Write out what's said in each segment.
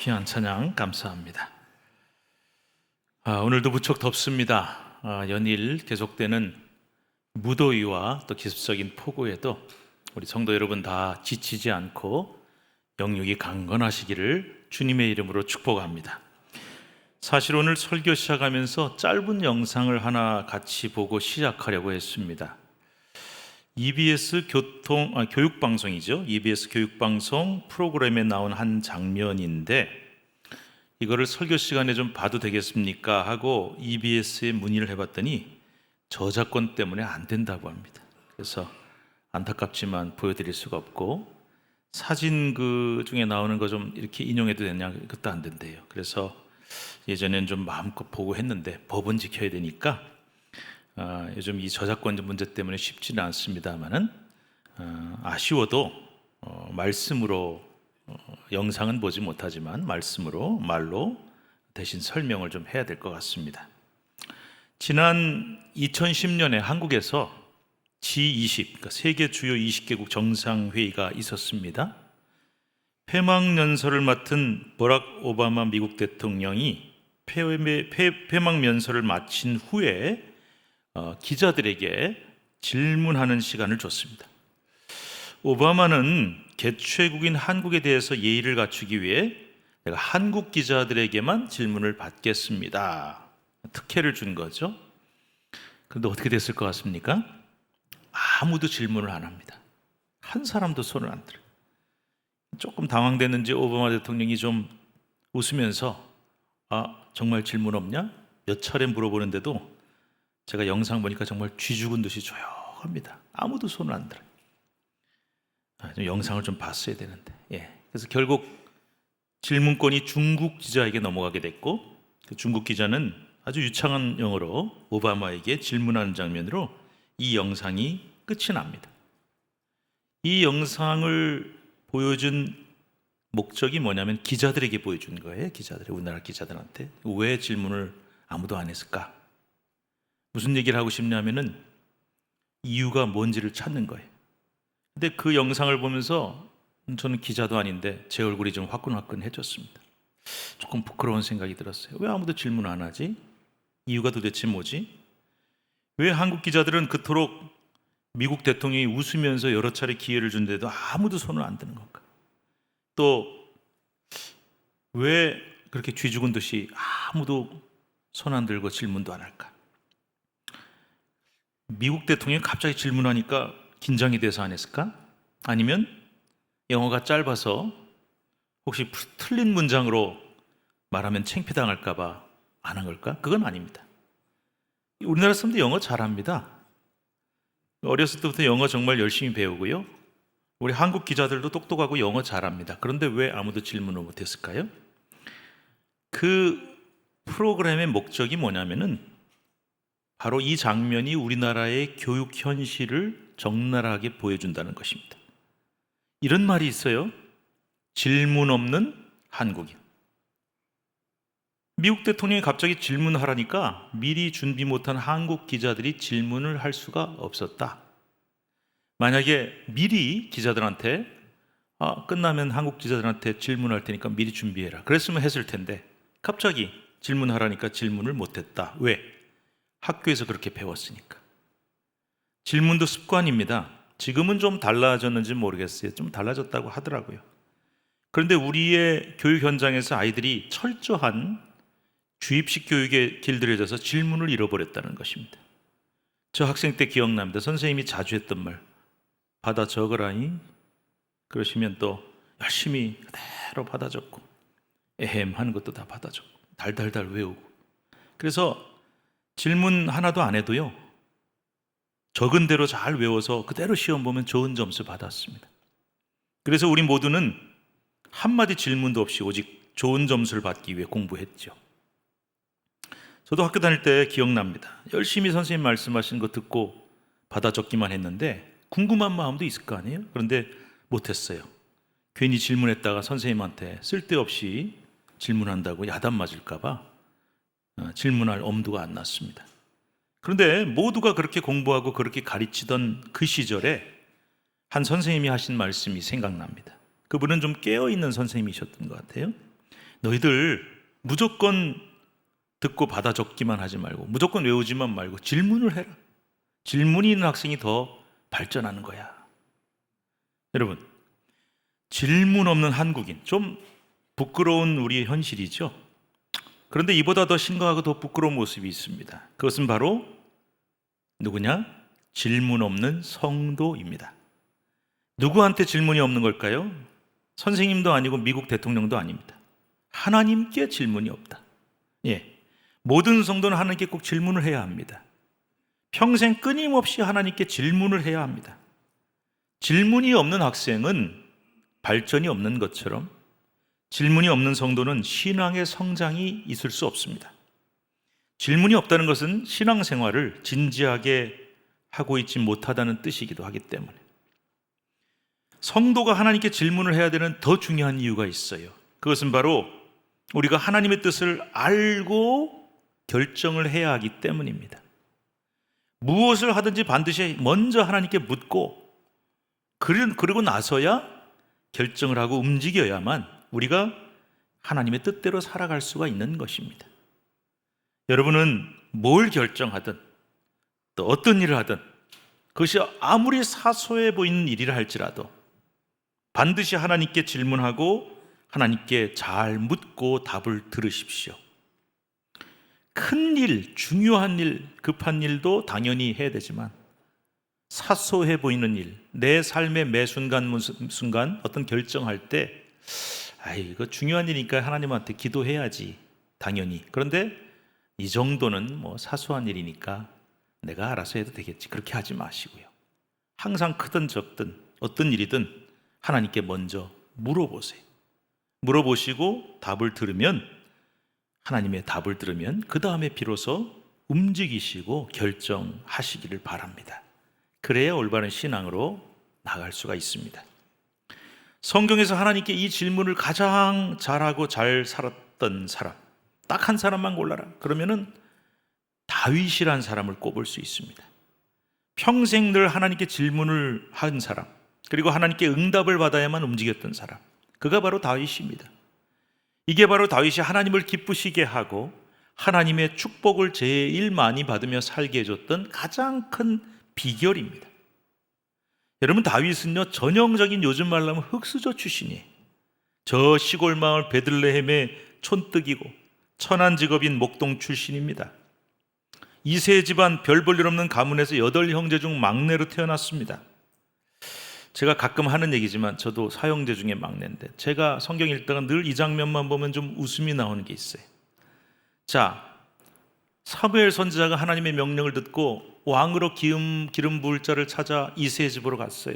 귀한 찬양 감사합니다. 오늘도 무척 덥습니다. 연일 계속되는 무더위와 또 기습적인 폭우에도 우리 성도 여러분 다 지치지 않고 영육이 강건하시기를 주님의 이름으로 축복합니다. 사실 오늘 설교 시작하면서 짧은 영상을 하나 같이 보고 시작하려고 했습니다. EBS 교육방송이죠. EBS 교육방송 프로그램에 나온 한 장면인데 이거를 설교 시간에 좀 봐도 되겠습니까? 하고 EBS에 문의를 해봤더니 저작권 때문에 안 된다고 합니다. 그래서 안타깝지만 보여드릴 수가 없고, 사진 그 중에 나오는 거 좀 이렇게 인용해도 되냐? 그것도 안 된대요. 그래서 예전엔 좀 마음껏 보고 했는데 법은 지켜야 되니까 요즘 이 저작권 문제 때문에 쉽지는 않습니다만은 아쉬워도 말씀으로 영상은 보지 못하지만 말로 대신 설명을 좀 해야 될 것 같습니다. 지난 2010년에 한국에서 G20, 그러니까 세계 주요 20개국 정상회의가 있었습니다. 폐막연설을 맡은 버락 오바마 미국 대통령이 폐막연설을 마친 후에 기자들에게 질문하는 시간을 줬습니다. 오바마는 개최국인 한국에 대해서 예의를 갖추기 위해 내가 한국 기자들에게만 질문을 받겠습니다. 특혜를 준 거죠. 그런데 어떻게 됐을 것 같습니까? 아무도 질문을 안 합니다. 한 사람도 손을 안 들어요. 조금 당황됐는지 오바마 대통령이 좀 웃으면서 정말 질문 없냐? 몇 차례 물어보는데도 제가 영상 보니까 정말 쥐 죽은 듯이 조용합니다. 아무도 손을 안 들어요. 영상을 좀 봤어야 되는데. 그래서 결국 질문권이 중국 기자에게 넘어가게 됐고, 그 중국 기자는 아주 유창한 영어로 오바마에게 질문하는 장면으로 이 영상이 끝이 납니다. 이 영상을 보여준 목적이 뭐냐면 기자들에게 보여준 거예요. 우리나라 기자들한테. 왜 질문을 아무도 안 했을까? 무슨 얘기를 하고 싶냐면은 이유가 뭔지를 찾는 거예요. 근데 그 영상을 보면서 저는 기자도 아닌데 제 얼굴이 좀 화끈화끈해졌습니다. 조금 부끄러운 생각이 들었어요. 왜 아무도 질문 안 하지? 이유가 도대체 뭐지? 왜 한국 기자들은 그토록 미국 대통령이 웃으면서 여러 차례 기회를 준데도 아무도 손을 안 드는 건가? 또 왜 그렇게 쥐 죽은 듯이 아무도 손 안 들고 질문도 안 할까? 미국 대통령이 갑자기 질문하니까 긴장이 돼서 안 했을까? 아니면 영어가 짧아서 혹시 틀린 문장으로 말하면 창피당할까 봐 안 한 걸까? 그건 아닙니다. 우리나라 사람도 영어 잘합니다. 어렸을 때부터 영어 정말 열심히 배우고요. 우리 한국 기자들도 똑똑하고 영어 잘합니다. 그런데 왜 아무도 질문을 못했을까요? 그 프로그램의 목적이 뭐냐면은 바로 이 장면이 우리나라의 교육 현실을 적나라하게 보여준다는 것입니다. 이런 말이 있어요. 질문 없는 한국인. 미국 대통령이 갑자기 질문하라니까 미리 준비 못한 한국 기자들이 질문을 할 수가 없었다. 만약에 미리 기자들한테 끝나면 한국 기자들한테 질문할 테니까 미리 준비해라, 그랬으면 했을 텐데 갑자기 질문하라니까 질문을 못했다. 왜? 학교에서 그렇게 배웠으니까. 질문도 습관입니다. 지금은 좀 달라졌는지 모르겠어요. 좀 달라졌다고 하더라고요. 그런데 우리의 교육 현장에서 아이들이 철저한 주입식 교육에 길들여져서 질문을 잃어버렸다는 것입니다. 저 학생 때 기억납니다. 선생님이 자주 했던 말, 받아 적으라니, 그러시면 또 열심히 그대로 받아 적고 에헴 하는 것도 다 받아 적고 달달달 외우고. 그래서 질문 하나도 안 해도요, 적은 대로 잘 외워서 그대로 시험 보면 좋은 점수 받았습니다. 그래서 우리 모두는 한마디 질문도 없이 오직 좋은 점수를 받기 위해 공부했죠. 저도 학교 다닐 때 기억납니다. 열심히 선생님 말씀하신 거 듣고 받아 적기만 했는데 궁금한 마음도 있을 거 아니에요? 그런데 못했어요. 괜히 질문했다가 선생님한테 쓸데없이 질문한다고 야단 맞을까 봐 질문할 엄두가 안 났습니다. 그런데 모두가 그렇게 공부하고 그렇게 가르치던 그 시절에 한 선생님이 하신 말씀이 생각납니다. 그분은 좀 깨어있는 선생님이셨던 것 같아요. 너희들 무조건 듣고 받아 적기만 하지 말고 무조건 외우지만 말고 질문을 해라. 질문이 있는 학생이 더 발전하는 거야. 여러분, 질문 없는 한국인, 좀 부끄러운 우리의 현실이죠. 그런데 이보다 더 심각하고 더 부끄러운 모습이 있습니다. 그것은 바로 누구냐? 질문 없는 성도입니다. 누구한테 질문이 없는 걸까요? 선생님도 아니고 미국 대통령도 아닙니다. 하나님께 질문이 없다. 예, 모든 성도는 하나님께 꼭 질문을 해야 합니다. 평생 끊임없이 하나님께 질문을 해야 합니다. 질문이 없는 학생은 발전이 없는 것처럼 질문이 없는 성도는 신앙의 성장이 있을 수 없습니다. 질문이 없다는 것은 신앙생활을 진지하게 하고 있지 못하다는 뜻이기도 하기 때문에 성도가 하나님께 질문을 해야 되는 더 중요한 이유가 있어요. 그것은 바로 우리가 하나님의 뜻을 알고 결정을 해야 하기 때문입니다. 무엇을 하든지 반드시 먼저 하나님께 묻고 그리고 나서야 결정을 하고 움직여야만 우리가 하나님의 뜻대로 살아갈 수가 있는 것입니다. 여러분은 뭘 결정하든 또 어떤 일을 하든 그것이 아무리 사소해 보이는 일이라 할지라도 반드시 하나님께 질문하고 하나님께 잘 묻고 답을 들으십시오. 큰 일, 중요한 일, 급한 일도 당연히 해야 되지만 사소해 보이는 일, 내 삶의 매 순간 어떤 결정할 때 이거 중요한 일이니까 하나님한테 기도해야지 당연히. 그런데 이 정도는 뭐 사소한 일이니까 내가 알아서 해도 되겠지. 그렇게 하지 마시고요. 항상 크든 적든 어떤 일이든 하나님께 먼저 물어보세요. 물어보시고 답을 들으면 하나님의 답을 들으면 그 다음에 비로소 움직이시고 결정하시기를 바랍니다. 그래야 올바른 신앙으로 나갈 수가 있습니다. 성경에서 하나님께 이 질문을 가장 잘하고 잘 살았던 사람, 딱 한 사람만 골라라. 그러면은 다윗이란 사람을 꼽을 수 있습니다. 평생 늘 하나님께 질문을 한 사람, 그리고 하나님께 응답을 받아야만 움직였던 사람, 그가 바로 다윗입니다. 이게 바로 다윗이 하나님을 기쁘시게 하고 하나님의 축복을 제일 많이 받으며 살게 해줬던 가장 큰 비결입니다. 여러분, 다윗은요 전형적인 요즘 말로 하면 흙수저 출신이에요. 저 시골 마을 베들레헴의 촌뜨기고 천한 직업인 목동 출신입니다. 이세 집안 별 볼 일 없는 가문에서 8형제 중 막내로 태어났습니다. 제가 가끔 하는 얘기지만 저도 사형제 중에 막내인데 제가 성경 읽다가 늘 이 장면만 보면 좀 웃음이 나오는 게 있어요. 자, 사무엘 선지자가 하나님의 명령을 듣고 왕으로 기름 부을 자를 찾아 이새의 집으로 갔어요.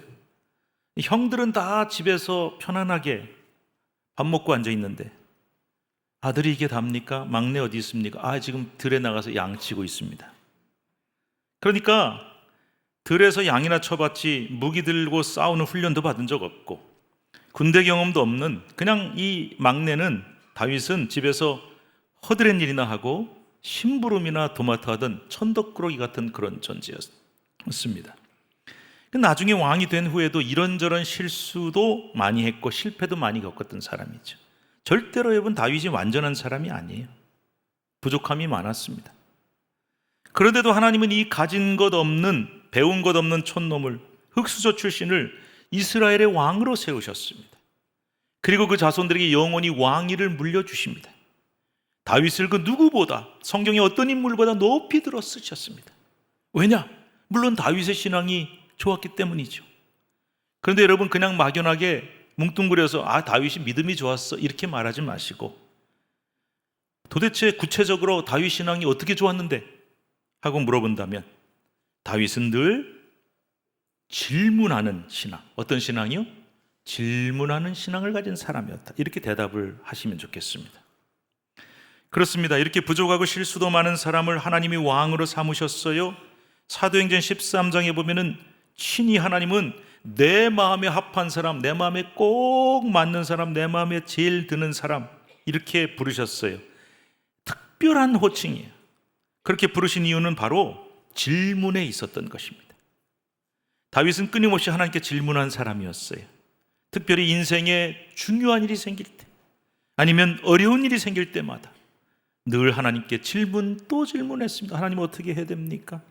형들은 다 집에서 편안하게 밥 먹고 앉아 있는데 아들이 이게 답니까? 막내 어디 있습니까? 지금 들에 나가서 양 치고 있습니다. 그러니까 들에서 양이나 쳐봤지 무기 들고 싸우는 훈련도 받은 적 없고 군대 경험도 없는 그냥 이 막내는 다윗은 집에서 허드렛 일이나 하고 심부름이나 도맡아 하던 천덕꾸러기 같은 그런 존재였습니다. 나중에 왕이 된 후에도 이런저런 실수도 많이 했고 실패도 많이 겪었던 사람이죠. 절대로 여러분 다윗이 완전한 사람이 아니에요. 부족함이 많았습니다. 그런데도 하나님은 이 가진 것 없는 배운 것 없는 촌놈을 흙수저 출신을 이스라엘의 왕으로 세우셨습니다. 그리고 그 자손들에게 영원히 왕위를 물려주십니다. 다윗을 그 누구보다 성경의 어떤 인물보다 높이 들어 쓰셨습니다. 왜냐? 물론 다윗의 신앙이 좋았기 때문이죠. 그런데 여러분 그냥 막연하게 뭉뚱그려서 다윗이 믿음이 좋았어 이렇게 말하지 마시고 도대체 구체적으로 다윗 신앙이 어떻게 좋았는데? 하고 물어본다면 다윗은 늘 질문하는 신앙, 어떤 신앙이요? 질문하는 신앙을 가진 사람이었다. 이렇게 대답을 하시면 좋겠습니다. 그렇습니다. 이렇게 부족하고 실수도 많은 사람을 하나님이 왕으로 삼으셨어요. 사도행전 13장에 보면은 친히 하나님은 내 마음에 합한 사람, 내 마음에 꼭 맞는 사람, 내 마음에 제일 드는 사람 이렇게 부르셨어요. 특별한 호칭이에요. 그렇게 부르신 이유는 바로 질문에 있었던 것입니다. 다윗은 끊임없이 하나님께 질문한 사람이었어요. 특별히 인생에 중요한 일이 생길 때, 아니면 어려운 일이 생길 때마다 늘 하나님께 질문 또 질문했습니다. 하나님 어떻게 해야 됩니까?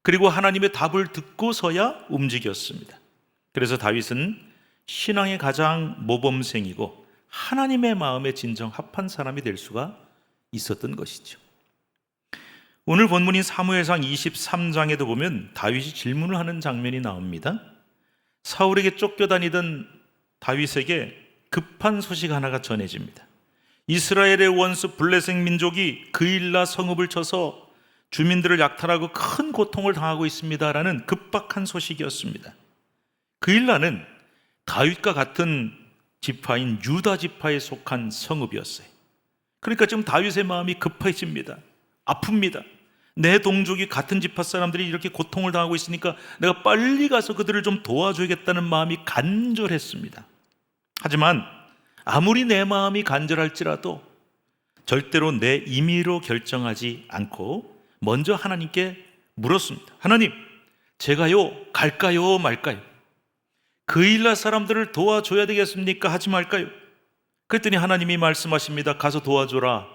그리고 하나님의 답을 듣고서야 움직였습니다. 그래서 다윗은 신앙의 가장 모범생이고 하나님의 마음에 진정 합한 사람이 될 수가 있었던 것이죠. 오늘 본문인 사무엘상 23장에도 보면 다윗이 질문을 하는 장면이 나옵니다. 사울에게 쫓겨다니던 다윗에게 급한 소식 하나가 전해집니다. 이스라엘의 원수 블레셋 민족이 그일라 성읍을 쳐서 주민들을 약탈하고 큰 고통을 당하고 있습니다라는 급박한 소식이었습니다. 그일라는 다윗과 같은 지파인 유다 지파에 속한 성읍이었어요. 그러니까 지금 다윗의 마음이 급해집니다. 아픕니다. 내 동족이 같은 지파 사람들이 이렇게 고통을 당하고 있으니까 내가 빨리 가서 그들을 좀 도와줘야겠다는 마음이 간절했습니다. 하지만 아무리 내 마음이 간절할지라도 절대로 내 임의로 결정하지 않고 먼저 하나님께 물었습니다. 하나님, 제가요 갈까요 말까요? 그일라 사람들을 도와줘야 되겠습니까? 하지 말까요? 그랬더니 하나님이 말씀하십니다. 가서 도와줘라.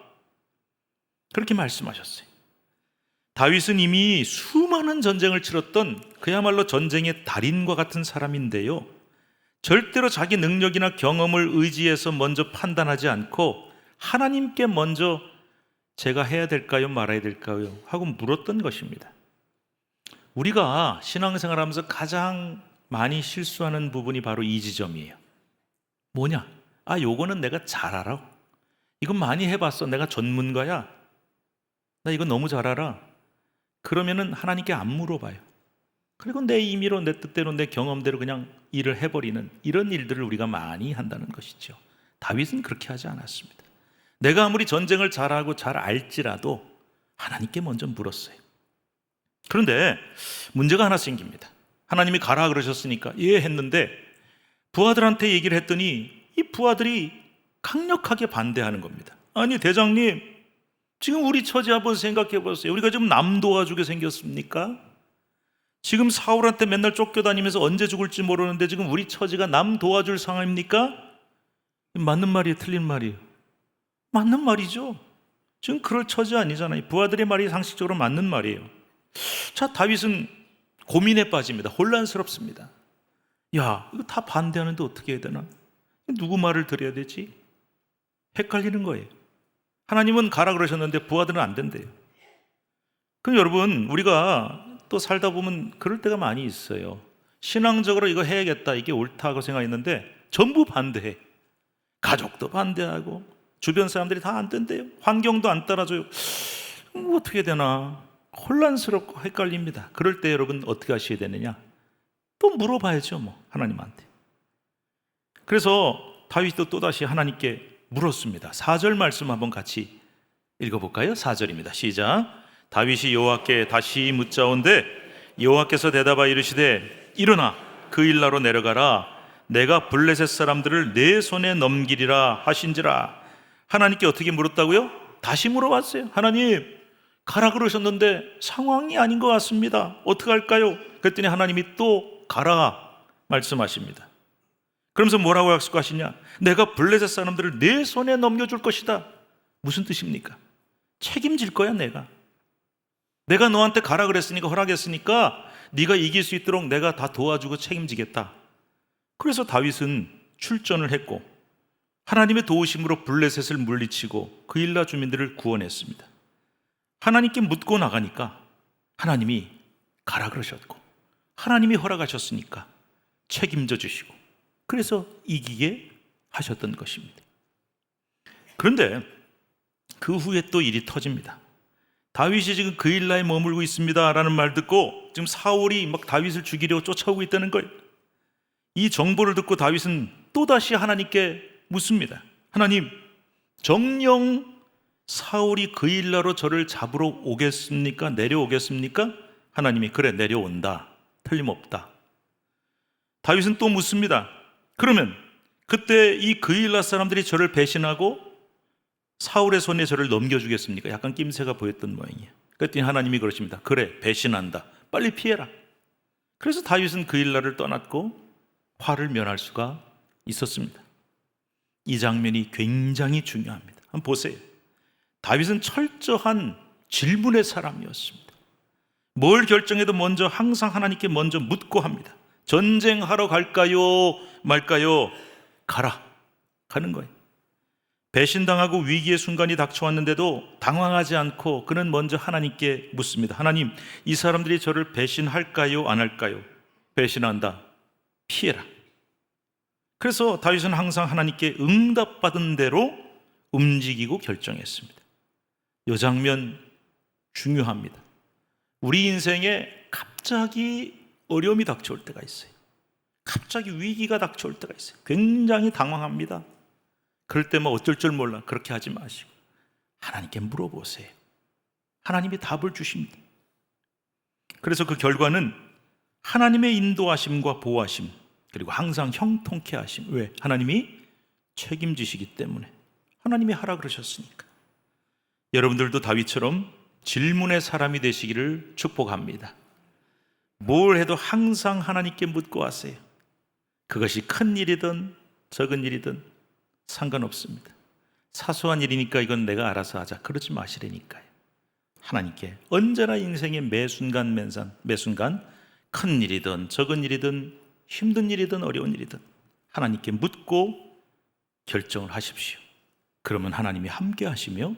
그렇게 말씀하셨어요. 다윗은 이미 수많은 전쟁을 치렀던 그야말로 전쟁의 달인과 같은 사람인데요, 절대로 자기 능력이나 경험을 의지해서 먼저 판단하지 않고 하나님께 먼저 제가 해야 될까요? 말아야 될까요? 하고 물었던 것입니다. 우리가 신앙생활하면서 가장 많이 실수하는 부분이 바로 이 지점이에요. 뭐냐? 요거는 내가 잘 알아. 이건 많이 해봤어. 내가 전문가야. 나 이거 너무 잘 알아. 그러면은 하나님께 안 물어봐요. 그리고 내 임의로, 내 뜻대로, 내 경험대로 그냥 일을 해버리는 이런 일들을 우리가 많이 한다는 것이죠. 다윗은 그렇게 하지 않았습니다. 내가 아무리 전쟁을 잘하고 잘 알지라도 하나님께 먼저 물었어요. 그런데 문제가 하나 생깁니다. 하나님이 가라 그러셨으니까 예 했는데 부하들한테 얘기를 했더니 이 부하들이 강력하게 반대하는 겁니다. 아니 대장님, 지금 우리 처지 한번 생각해 보세요. 우리가 지금 남 도와주게 생겼습니까? 지금 사울한테 맨날 쫓겨다니면서 언제 죽을지 모르는데 지금 우리 처지가 남 도와줄 상황입니까? 맞는 말이에요, 틀린 말이에요? 맞는 말이죠. 지금 그럴 처지 아니잖아요. 부하들의 말이 상식적으로 맞는 말이에요. 자, 다윗은 고민에 빠집니다. 혼란스럽습니다. 야, 이거 다 반대하는데 어떻게 해야 되나? 누구 말을 들어야 되지? 헷갈리는 거예요. 하나님은 가라 그러셨는데 부하들은 안 된대요. 그럼 여러분, 우리가 또 살다 보면 그럴 때가 많이 있어요. 신앙적으로 이거 해야겠다, 이게 옳다고 생각했는데 전부 반대해. 가족도 반대하고 주변 사람들이 다 안 된대요. 환경도 안 따라줘요. 어떻게 되나? 혼란스럽고 헷갈립니다. 그럴 때 여러분 어떻게 하셔야 되느냐? 또 물어봐야죠, 하나님한테. 그래서 다윗도 또다시 하나님께 물었습니다. 4절 말씀 한번 같이 읽어볼까요? 4절입니다. 시작. 다윗이 여호와께 다시 묻자온데 여호와께서 대답하여 이르시되 일어나 그일라로 내려가라. 내가 블레셋 사람들을 내 손에 넘기리라 하신지라. 하나님께 어떻게 물었다고요? 다시 물어봤어요. 하나님, 가라 그러셨는데 상황이 아닌 것 같습니다. 어떻게 할까요? 그랬더니 하나님이 또 가라 말씀하십니다. 그러면서 뭐라고 약속하시냐? 내가 블레셋 사람들을 내 손에 넘겨줄 것이다. 무슨 뜻입니까? 책임질 거야. 내가 너한테 가라 그랬으니까, 허락했으니까 네가 이길 수 있도록 내가 다 도와주고 책임지겠다. 그래서 다윗은 출전을 했고 하나님의 도우심으로 블레셋을 물리치고 그일라 주민들을 구원했습니다. 하나님께 묻고 나가니까 하나님이 가라 그러셨고 하나님이 허락하셨으니까 책임져 주시고 그래서 이기게 하셨던 것입니다. 그런데 그 후에 또 일이 터집니다. 다윗이 지금 그일라에 머물고 있습니다 라는 말 듣고 지금 사울이 막 다윗을 죽이려고 쫓아오고 있다는 거예요. 이 정보를 듣고 다윗은 또다시 하나님께 묻습니다. 하나님, 정녕 사울이 그일라로 저를 잡으러 오겠습니까? 내려오겠습니까? 하나님이 그래, 내려온다. 틀림없다. 다윗은 또 묻습니다. 그러면 그때 이 그일라 사람들이 저를 배신하고 사울의 손에 저를 넘겨주겠습니까? 약간 낌새가 보였던 모양이에요. 그랬더니 하나님이 그러십니다. 그래, 배신한다. 빨리 피해라. 그래서 다윗은 그일라를 떠났고 화를 면할 수가 있었습니다. 이 장면이 굉장히 중요합니다. 한번 보세요. 다윗은 철저한 질문의 사람이었습니다. 뭘 결정해도 먼저 항상 하나님께 먼저 묻고 합니다. 전쟁하러 갈까요? 말까요? 가라. 가는 거예요. 배신당하고 위기의 순간이 닥쳐왔는데도 당황하지 않고 그는 먼저 하나님께 묻습니다. 하나님, 이 사람들이 저를 배신할까요? 안 할까요? 배신한다. 피해라. 그래서 다윗은 항상 하나님께 응답받은 대로 움직이고 결정했습니다. 이 장면 중요합니다. 우리 인생에 갑자기 어려움이 닥쳐올 때가 있어요. 갑자기 위기가 닥쳐올 때가 있어요. 굉장히 당황합니다. 그럴 때 뭐 어쩔 줄 몰라. 그렇게 하지 마시고 하나님께 물어보세요. 하나님이 답을 주십니다. 그래서 그 결과는 하나님의 인도하심과 보호하심, 그리고 항상 형통케 하심. 왜? 하나님이 책임지시기 때문에. 하나님이 하라 그러셨으니까. 여러분들도 다윗처럼 질문의 사람이 되시기를 축복합니다. 뭘 해도 항상 하나님께 묻고 하세요. 그것이 큰 일이든 적은 일이든 상관없습니다. 사소한 일이니까 이건 내가 알아서 하자, 그러지 마시라니까요. 하나님께 언제나 인생의 매순간 큰 일이든 적은 일이든 힘든 일이든 어려운 일이든 하나님께 묻고 결정을 하십시오. 그러면 하나님이 함께 하시며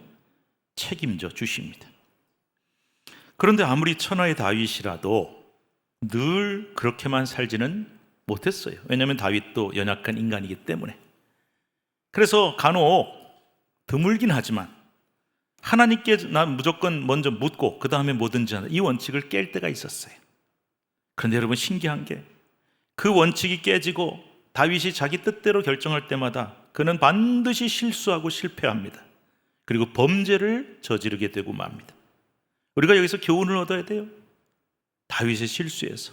책임져 주십니다. 그런데 아무리 천하의 다윗이라도 늘 그렇게만 살지는 못했어요. 왜냐하면 다윗도 연약한 인간이기 때문에. 그래서 간혹 드물긴 하지만 하나님께 난 무조건 먼저 묻고 그 다음에 뭐든지 하는 이 원칙을 깰 때가 있었어요. 그런데 여러분, 신기한 게 그 원칙이 깨지고 다윗이 자기 뜻대로 결정할 때마다 그는 반드시 실수하고 실패합니다. 그리고 범죄를 저지르게 되고 맙니다. 우리가 여기서 교훈을 얻어야 돼요. 다윗의 실수에서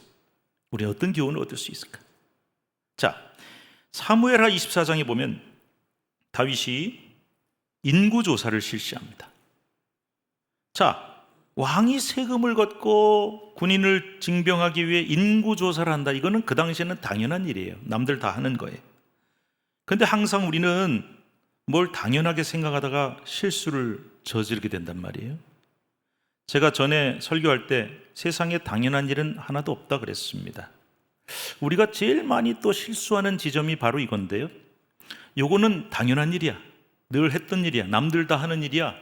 우리는 어떤 교훈을 얻을 수 있을까? 자, 사무엘하 24장에 보면 다윗이 인구조사를 실시합니다. 자, 왕이 세금을 걷고 군인을 징병하기 위해 인구조사를 한다. 이거는 그 당시에는 당연한 일이에요. 남들 다 하는 거예요. 그런데 항상 우리는 뭘 당연하게 생각하다가 실수를 저지르게 된단 말이에요. 제가 전에 설교할 때 세상에 당연한 일은 하나도 없다 그랬습니다. 우리가 제일 많이 또 실수하는 지점이 바로 이건데요. 요거는 당연한 일이야. 늘 했던 일이야. 남들 다 하는 일이야.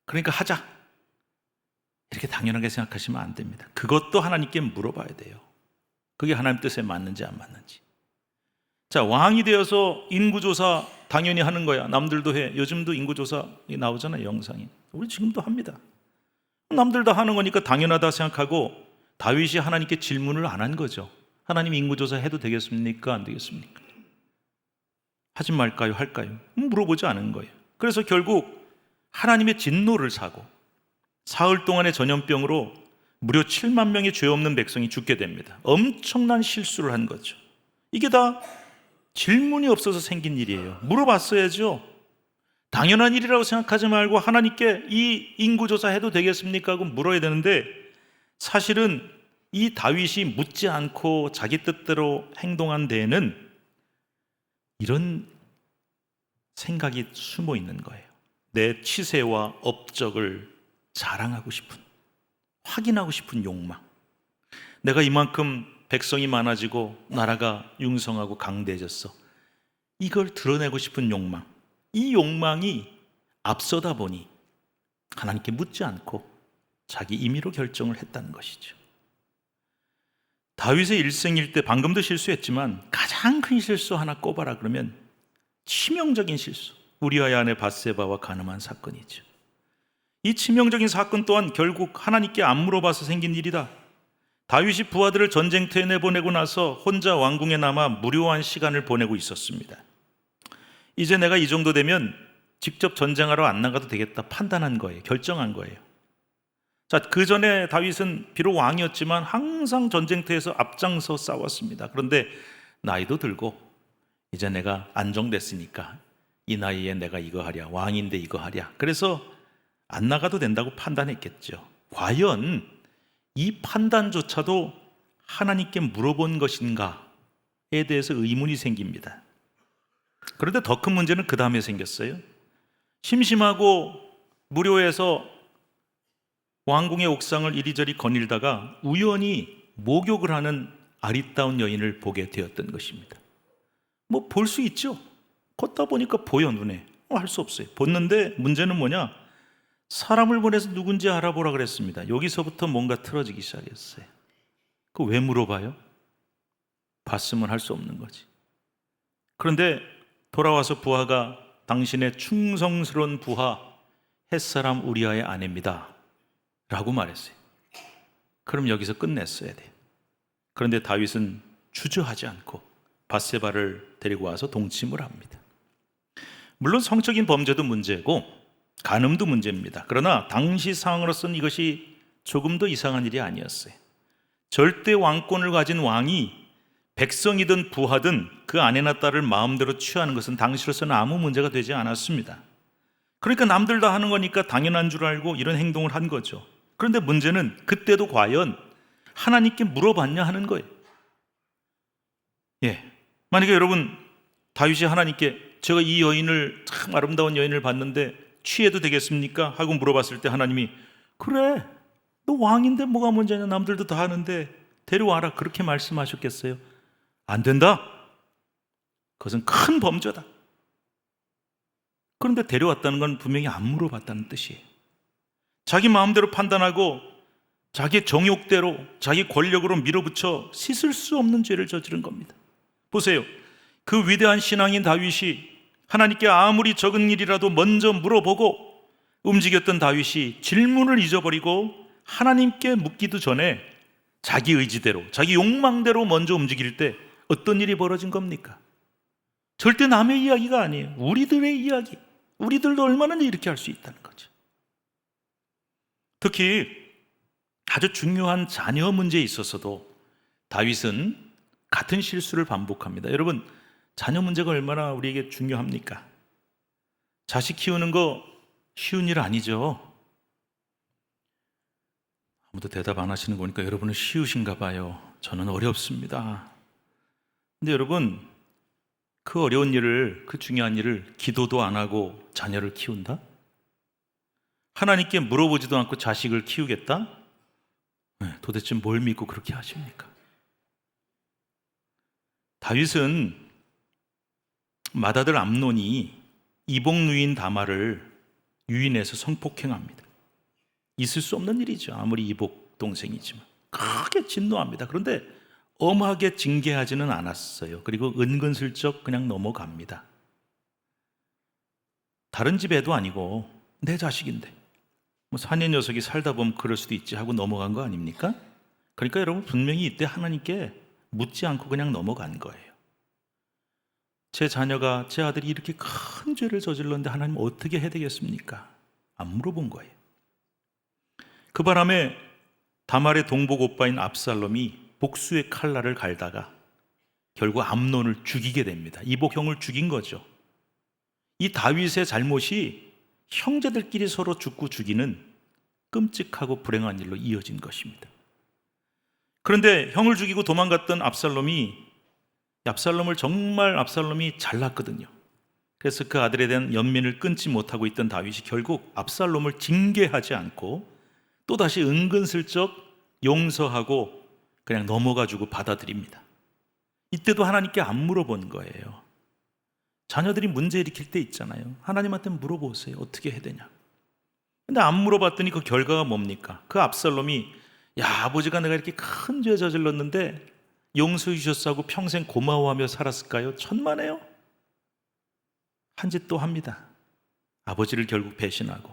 그러니까 하자. 이렇게 당연하게 생각하시면 안 됩니다. 그것도 하나님께 물어봐야 돼요. 그게 하나님 뜻에 맞는지 안 맞는지. 자, 왕이 되어서 인구조사 당연히 하는 거야. 남들도 해. 요즘도 인구조사 나오잖아요, 영상이. 우리 지금도 합니다. 남들 다 하는 거니까 당연하다 생각하고 다윗이 하나님께 질문을 안 한 거죠. 하나님, 인구조사 해도 되겠습니까? 안 되겠습니까? 하지 말까요? 할까요? 물어보지 않은 거예요. 그래서 결국 하나님의 진노를 사고 사흘 동안의 전염병으로 무려 7만 명의 죄 없는 백성이 죽게 됩니다. 엄청난 실수를 한 거죠. 이게 다 질문이 없어서 생긴 일이에요. 물어봤어야죠. 당연한 일이라고 생각하지 말고 하나님께 이 인구조사 해도 되겠습니까? 하고 물어야 되는데, 사실은 이 다윗이 묻지 않고 자기 뜻대로 행동한 데에는 이런 생각이 숨어 있는 거예요. 내 치세와 업적을 자랑하고 싶은, 확인하고 싶은 욕망. 내가 이만큼 백성이 많아지고 나라가 융성하고 강대해졌어. 이걸 드러내고 싶은 욕망. 이 욕망이 앞서다 보니 하나님께 묻지 않고 자기 임의로 결정을 했다는 것이죠. 다윗의 일생일대, 방금도 실수했지만 가장 큰 실수 하나 꼽아라 그러면 치명적인 실수, 우리아의 아내 밧세바와 간음한 사건이죠. 이 치명적인 사건 또한 결국 하나님께 안 물어봐서 생긴 일이다. 다윗이 부하들을 전쟁터에 내보내고 나서 혼자 왕궁에 남아 무료한 시간을 보내고 있었습니다. 이제 내가 이 정도 되면 직접 전쟁하러 안 나가도 되겠다 판단한 거예요. 결정한 거예요. 자, 그 전에 다윗은 비록 왕이었지만 항상 전쟁터에서 앞장서 싸웠습니다. 그런데 나이도 들고 이제 내가 안정됐으니까 이 나이에 내가 이거 하랴, 왕인데 이거 하랴. 그래서 안 나가도 된다고 판단했겠죠. 과연 이 판단조차도 하나님께 물어본 것인가에 대해서 의문이 생깁니다. 그런데 더 큰 문제는 그 다음에 생겼어요. 심심하고 무료해서 왕궁의 옥상을 이리저리 거닐다가 우연히 목욕을 하는 아리따운 여인을 보게 되었던 것입니다. 뭐 볼 수 있죠. 걷다 보니까 보여, 눈에. 할 수 없어요. 봤는데 문제는 뭐냐? 사람을 보내서 누군지 알아보라 그랬습니다. 여기서부터 뭔가 틀어지기 시작했어요. 그 왜 물어봐요? 봤으면 할 수 없는 거지. 그런데 돌아와서 부하가 당신의 충성스러운 부하 햇사람 우리아의 아내입니다 라고 말했어요. 그럼 여기서 끝냈어야 돼요. 그런데 다윗은 주저하지 않고 밧세바를 데리고 와서 동침을 합니다. 물론 성적인 범죄도 문제고 간음도 문제입니다. 그러나 당시 상황으로서는 이것이 조금도 이상한 일이 아니었어요. 절대 왕권을 가진 왕이 백성이든 부하든 그 아내나 딸을 마음대로 취하는 것은 당시로서는 아무 문제가 되지 않았습니다. 그러니까 남들 다 하는 거니까 당연한 줄 알고 이런 행동을 한 거죠. 그런데 문제는 그때도 과연 하나님께 물어봤냐 하는 거예요. 만약에 여러분 다윗이 하나님께 제가 이 여인을 참 아름다운 여인을 봤는데 취해도 되겠습니까? 하고 물어봤을 때 하나님이 그래 너 왕인데 뭐가 문제냐, 남들도 다 하는데 데려와라 그렇게 말씀하셨겠어요? 안 된다. 그것은 큰 범죄다. 그런데 데려왔다는 건 분명히 안 물어봤다는 뜻이에요. 자기 마음대로 판단하고 자기 정욕대로 자기 권력으로 밀어붙여 씻을 수 없는 죄를 저지른 겁니다. 보세요. 그 위대한 신앙인 다윗이 하나님께 아무리 적은 일이라도 먼저 물어보고 움직였던 다윗이 질문을 잊어버리고 하나님께 묻기도 전에 자기 의지대로 자기 욕망대로 먼저 움직일 때 어떤 일이 벌어진 겁니까? 절대 남의 이야기가 아니에요. 우리들의 이야기. 우리들도 얼마나 이렇게 할 수 있다는 거죠. 특히 아주 중요한 자녀 문제에 있어서도 다윗은 같은 실수를 반복합니다. 여러분, 자녀 문제가 얼마나 우리에게 중요합니까? 자식 키우는 거 쉬운 일 아니죠. 아무도 대답 안 하시는 거 보니까 여러분은 쉬우신가 봐요. 저는 어렵습니다. 근데 여러분, 그 어려운 일을, 그 중요한 일을 기도도 안 하고 자녀를 키운다? 하나님께 물어보지도 않고 자식을 키우겠다? 도대체 뭘 믿고 그렇게 하십니까? 다윗은 맏아들 암논이 이복 누인 다말을 유인해서 성폭행합니다. 있을 수 없는 일이죠. 아무리 이복 동생이지만. 크게 진노합니다. 그런데 엄하게 징계하지는 않았어요. 그리고 은근슬쩍 그냥 넘어갑니다. 다른 집 애도 아니고 내 자식인데 뭐 사내 녀석이 살다 보면 그럴 수도 있지 하고 넘어간 거 아닙니까? 그러니까 여러분 분명히 이때 하나님께 묻지 않고 그냥 넘어간 거예요. 제 자녀가, 제 아들이 이렇게 큰 죄를 저질렀는데 하나님 어떻게 해야 되겠습니까? 안 물어본 거예요. 그 바람에 다말의 동복 오빠인 압살롬이 복수의 칼날을 갈다가 결국 암논을 죽이게 됩니다. 이복형을 죽인 거죠. 이 다윗의 잘못이 형제들끼리 서로 죽고 죽이는 끔찍하고 불행한 일로 이어진 것입니다. 그런데 형을 죽이고 도망갔던 압살롬이 잘났거든요. 그래서 그 아들에 대한 연민을 끊지 못하고 있던 다윗이 결국 압살롬을 징계하지 않고 또다시 은근슬쩍 용서하고 그냥 넘어가지고 받아들입니다. 이때도 하나님께 안 물어본 거예요. 자녀들이 문제 일으킬 때 있잖아요. 하나님한테 물어보세요. 어떻게 해야 되냐. 근데 안 물어봤더니 그 결과가 뭡니까? 그 압살롬이 아버지가 내가 이렇게 큰 죄 저질렀는데 용서해 주셨다고 평생 고마워하며 살았을까요? 천만에요. 한 짓 또 합니다. 아버지를 결국 배신하고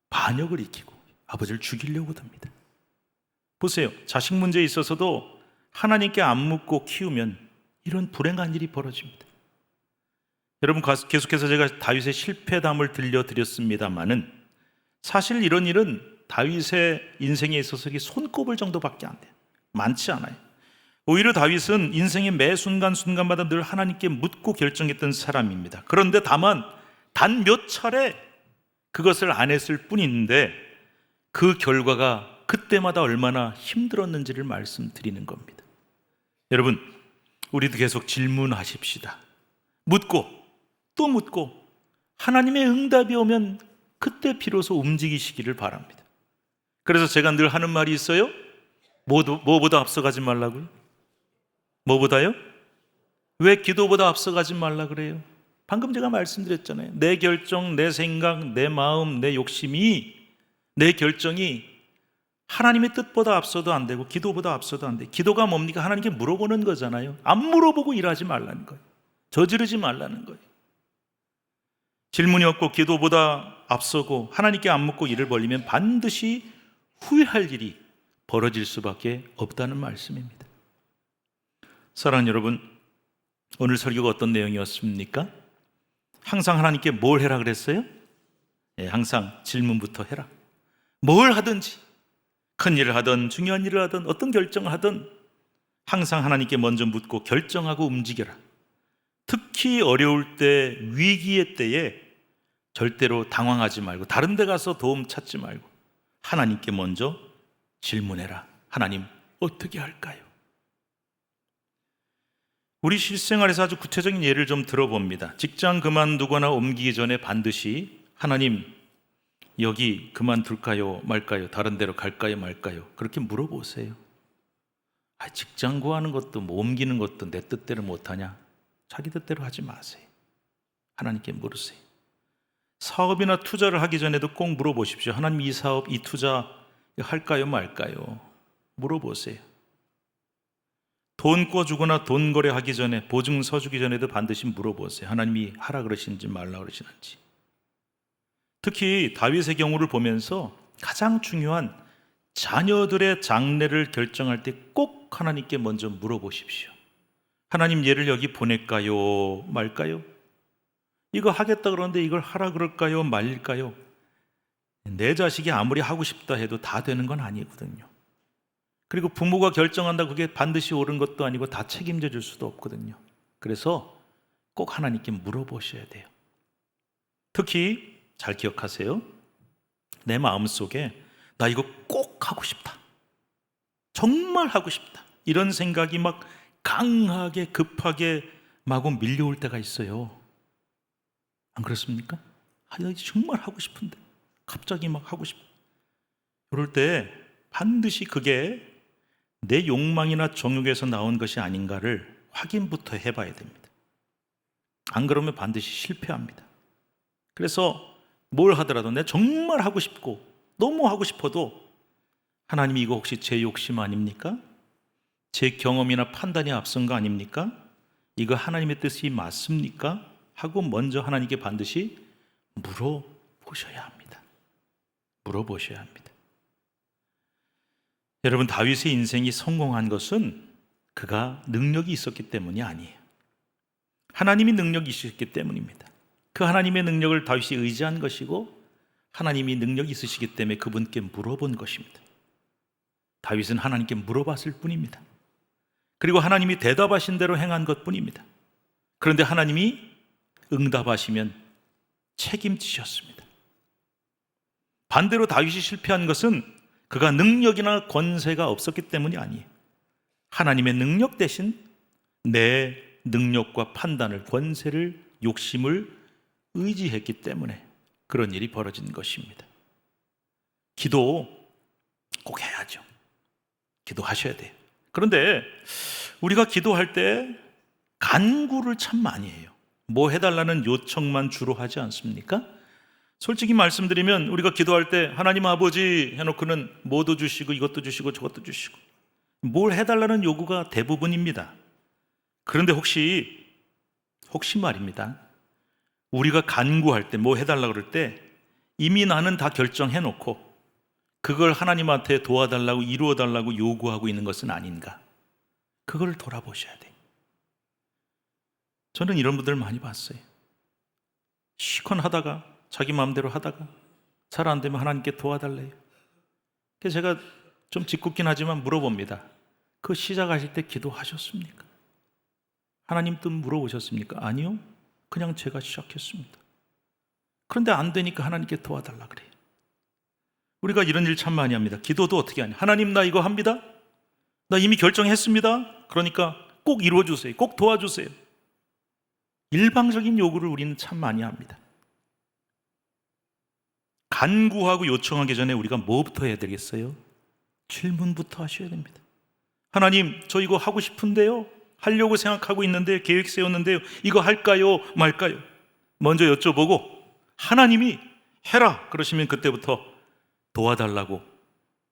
반역을 익히고 아버지를 죽이려고 합니다. 보세요. 자식 문제에 있어서도 하나님께 안 묻고 키우면 이런 불행한 일이 벌어집니다. 여러분, 계속해서 제가 다윗의 실패담을 들려드렸습니다마는 사실 이런 일은 다윗의 인생에 있어서 손꼽을 정도밖에 안 돼요. 많지 않아요. 오히려 다윗은 인생의 매 순간순간마다 늘 하나님께 묻고 결정했던 사람입니다. 그런데 다만 단 몇 차례 그것을 안 했을 뿐인데 그 결과가 그때마다 얼마나 힘들었는지를 말씀드리는 겁니다. 여러분, 우리도 계속 질문하십시다. 묻고 또 묻고 하나님의 응답이 오면 그때 비로소 움직이시기를 바랍니다. 그래서 제가 늘 하는 말이 있어요. 뭐보다 앞서가지 말라고요? 뭐보다요? 왜 기도보다 앞서가지 말라 그래요? 방금 제가 말씀드렸잖아요. 내 결정, 내 생각, 내 마음, 내 욕심이, 내 결정이 하나님의 뜻보다 앞서도 안 되고 기도보다 앞서도 안 돼. 기도가 뭡니까? 하나님께 물어보는 거잖아요. 안 물어보고 일하지 말라는 거예요. 저지르지 말라는 거예요. 질문이 없고 기도보다 앞서고 하나님께 안 묻고 일을 벌리면 반드시 후회할 일이 벌어질 수밖에 없다는 말씀입니다. 사랑하는 여러분, 오늘 설교가 어떤 내용이었습니까? 항상 하나님께 뭘 해라 그랬어요? 항상 질문부터 해라. 뭘 하든지, 큰 일을 하든 중요한 일을 하든 어떤 결정을 하든 항상 하나님께 먼저 묻고 결정하고 움직여라. 특히 어려울 때, 위기의 때에 절대로 당황하지 말고 다른 데 가서 도움 찾지 말고 하나님께 먼저 질문해라. 하나님, 어떻게 할까요? 우리 실생활에서 아주 구체적인 예를 좀 들어봅니다. 직장 그만두거나 옮기기 전에 반드시 하나님, 여기 그만둘까요 말까요? 다른 데로 갈까요 말까요? 그렇게 물어보세요. 직장 구하는 것도 옮기는 것도 내 뜻대로 못하냐? 자기 뜻대로 하지 마세요. 하나님께 물으세요. 사업이나 투자를 하기 전에도 꼭 물어보십시오. 하나님, 이 사업, 이 투자 할까요 말까요? 물어보세요. 돈 꿔주거나 돈 거래하기 전에, 보증서 주기 전에도 반드시 물어보세요. 하나님이 하라 그러시는지 말라 그러시는지. 특히 다윗의 경우를 보면서 가장 중요한 자녀들의 장래를 결정할 때 꼭 하나님께 먼저 물어보십시오. 하나님, 얘를 여기 보낼까요 말까요? 이거 하겠다 그러는데 이걸 하라 그럴까요 말까요? 내 자식이 아무리 하고 싶다 해도 다 되는 건 아니거든요. 그리고 부모가 결정한다 그게 반드시 옳은 것도 아니고 다 책임져 줄 수도 없거든요. 그래서 꼭 하나님께 물어보셔야 돼요. 특히 잘 기억하세요. 내 마음속에 나 이거 꼭 하고 싶다, 정말 하고 싶다, 이런 생각이 막 강하게 급하게 마구 밀려올 때가 있어요. 안 그렇습니까? 나 정말 하고 싶은데 갑자기 막 하고 싶어. 그럴 때 반드시 그게 내 욕망이나 정욕에서 나온 것이 아닌가를 확인부터 해봐야 됩니다. 안 그러면 반드시 실패합니다. 그래서 뭘 하더라도 내가 정말 하고 싶고 너무 하고 싶어도 하나님이 이거 혹시 제 욕심 아닙니까? 제 경험이나 판단이 앞선 거 아닙니까? 이거 하나님의 뜻이 맞습니까? 하고 먼저 하나님께 반드시 물어보셔야 합니다. 물어보셔야 합니다. 여러분, 다윗의 인생이 성공한 것은 그가 능력이 있었기 때문이 아니에요. 하나님이 능력이 있으셨기 때문입니다. 그 하나님의 능력을 다윗이 의지한 것이고 하나님이 능력이 있으시기 때문에 그분께 물어본 것입니다. 다윗은 하나님께 물어봤을 뿐입니다. 그리고 하나님이 대답하신 대로 행한 것뿐입니다. 그런데 하나님이 응답하시면 책임지셨습니다. 반대로 다윗이 실패한 것은 그가 능력이나 권세가 없었기 때문이 아니에요. 하나님의 능력 대신 내 능력과 판단을, 권세를, 욕심을 의지했기 때문에 그런 일이 벌어진 것입니다. 기도 꼭 해야죠. 기도하셔야 돼요. 그런데 우리가 기도할 때 간구를 참 많이 해요. 뭐 해달라는 요청만 주로 하지 않습니까? 솔직히 말씀드리면 우리가 기도할 때 하나님 아버지 해놓고는 뭐도 주시고 이것도 주시고 저것도 주시고 뭘 해달라는 요구가 대부분입니다. 그런데 혹시 말입니다, 우리가 간구할 때 뭐 해달라고 그럴 때 이미 나는 다 결정해놓고 그걸 하나님한테 도와달라고 이루어달라고 요구하고 있는 것은 아닌가? 그걸 돌아보셔야 돼요. 저는 이런 분들 많이 봤어요. 시큰하다가 자기 마음대로 하다가 잘 안 되면 하나님께 도와달래요. 그래서 제가 좀 짓궂긴 하지만 물어봅니다. 그 시작하실 때 기도하셨습니까? 하나님 뜻 물어보셨습니까? 아니요, 그냥 제가 시작했습니다. 그런데 안 되니까 하나님께 도와달라 그래요. 우리가 이런 일 참 많이 합니다. 기도도 어떻게 하냐? 하나님, 나 이거 합니다. 나 이미 결정했습니다. 그러니까 꼭 이루어주세요. 꼭 도와주세요. 일방적인 요구를 우리는 참 많이 합니다. 간구하고 요청하기 전에 우리가 뭐부터 해야 되겠어요? 질문부터 하셔야 됩니다. 하나님, 저 이거 하고 싶은데요, 하려고 생각하고 있는데, 계획 세웠는데요, 이거 할까요 말까요? 먼저 여쭤보고 하나님이 해라 그러시면 그때부터 도와달라고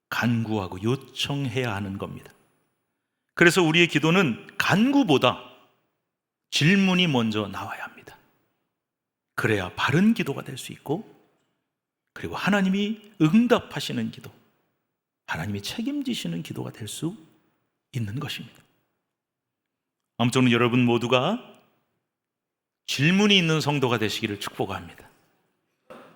간구하고 요청해야 하는 겁니다. 그래서 우리의 기도는 간구보다 질문이 먼저 나와야 합니다. 그래야 바른 기도가 될 수 있고, 그리고 하나님이 응답하시는 기도, 하나님이 책임지시는 기도가 될 수 있는 것입니다. 아무쪼록 여러분 모두가 질문이 있는 성도가 되시기를 축복합니다.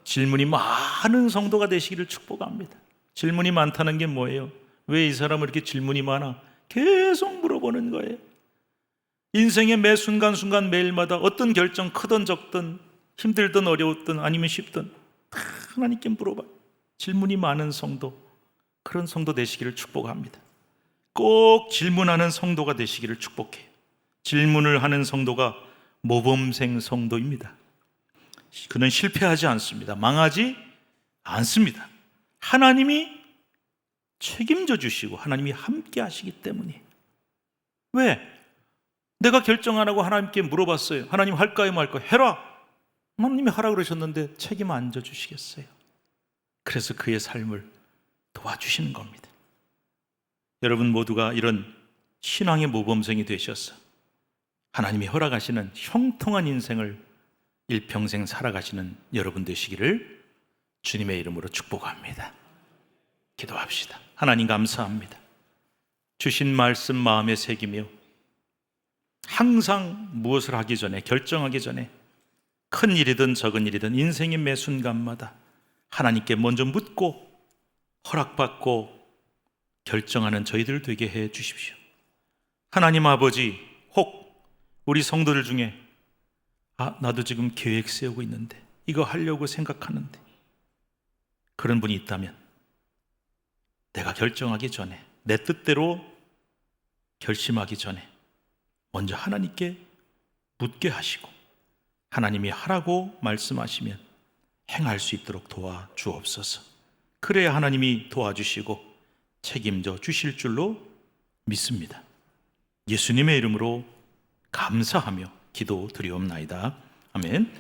질문이 많은 성도가 되시기를 축복합니다. 질문이 많다는 게 뭐예요? 왜 이 사람은 이렇게 질문이 많아? 계속 물어보는 거예요. 인생의 매 순간순간 매일마다 어떤 결정 크든 적든, 힘들든 어려웠든 아니면 쉽든 다 하나님께 물어봐요. 질문이 많은 성도, 그런 성도 되시기를 축복합니다. 꼭 질문하는 성도가 되시기를 축복해요. 질문을 하는 성도가 모범생 성도입니다. 그는 실패하지 않습니다. 망하지 않습니다. 하나님이 책임져 주시고 하나님이 함께 하시기 때문이에요. 왜? 내가 결정 안 하고 하나님께 물어봤어요. 하나님 할까요 말까요? 해라! 하나님이 하라 그러셨는데 책임 안 져주시겠어요? 그래서 그의 삶을 도와주시는 겁니다. 여러분 모두가 이런 신앙의 모범생이 되셔서 하나님이 허락하시는 형통한 인생을 일평생 살아가시는 여러분 되시기를 주님의 이름으로 축복합니다. 기도합시다. 하나님 감사합니다. 주신 말씀 마음에 새기며 항상 무엇을 하기 전에, 결정하기 전에 큰 일이든 적은 일이든 인생의 매 순간마다 하나님께 먼저 묻고 허락받고 결정하는 저희들 되게 해 주십시오. 하나님 아버지, 혹 우리 성도들 중에 나도 지금 계획 세우고 있는데 이거 하려고 생각하는데, 그런 분이 있다면 내가 결정하기 전에, 내 뜻대로 결심하기 전에 먼저 하나님께 묻게 하시고 하나님이 하라고 말씀하시면 행할 수 있도록 도와주옵소서. 그래야 하나님이 도와주시고 책임져 주실 줄로 믿습니다. 예수님의 이름으로 감사하며 기도드리옵나이다. 아멘.